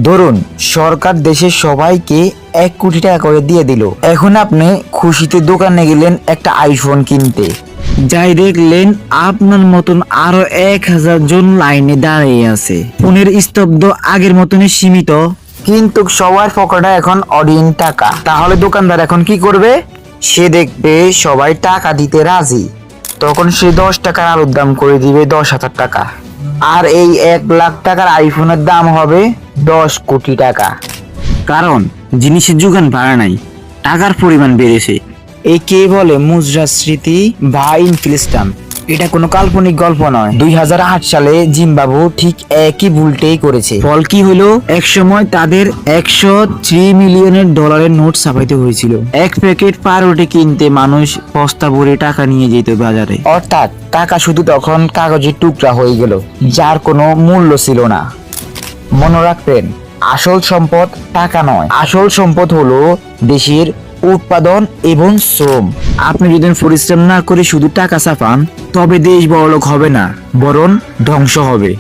ধরুন সরকার দেশের সবাইকে 1 কোটি টাকা করে দিয়ে দিল। এখন আপনি খুশিতে দোকানে গেলেন একটা আইফোন কিনতে, যাই দেখলেন আপনার মতন আরো 1000 জন লাইনে দাঁড়িয়ে আছে। ফোনের স্তব্ধ আগের মতনই সীমিত, কিন্তু সবার পকেটে এখন অডিন টাকা। তাহলে দোকানদার এখন কি করবে? সে দেখবে সবাই টাকা দিতে রাজি, তখন সে 10 টাকার আলুর দাম করে দিবে 10,000 টাকা। আর এই 1 লাখ টাকার আইফোনের দাম হবে 10 কোটি টাকা। কারণ জিনিসের যোগান বাড়া নাই, টাকার পরিমাণ বেড়েছে। একে বলে মুদ্রাস্ফীতি বা ইনফ্লেশন। এটা কোনো কাল্পনিক গল্প নয়। 2008 সালে জিম্বাবু ঠিক একই ভুলটাই করেছে। ফল কি হলো? এক সময় তাদের 103 মিলিয়নের ডলারের নোট ছাপাইতে হয়েছিল। এক প্যাকেট পাউরুটি কিনতে মানুষ বস্তা ভরে টাকা নিয়ে যেত বাজারে। অর্থাৎ টাকা শুধু তখন কাগজের টুকরা হয়ে গেল, যার কোনো মূল্য ছিল না। মনে রাখবেন, আসল সম্পদ টাকা নয়, আসল সম্পদ হলো দেশের উৎপাদন এবং শ্রম। আপনি যদি পরিশ্রম না করে শুধু টাকা ছাপান, তবে দেশ বড়লোক হবে না, বরং ধ্বংস হবে।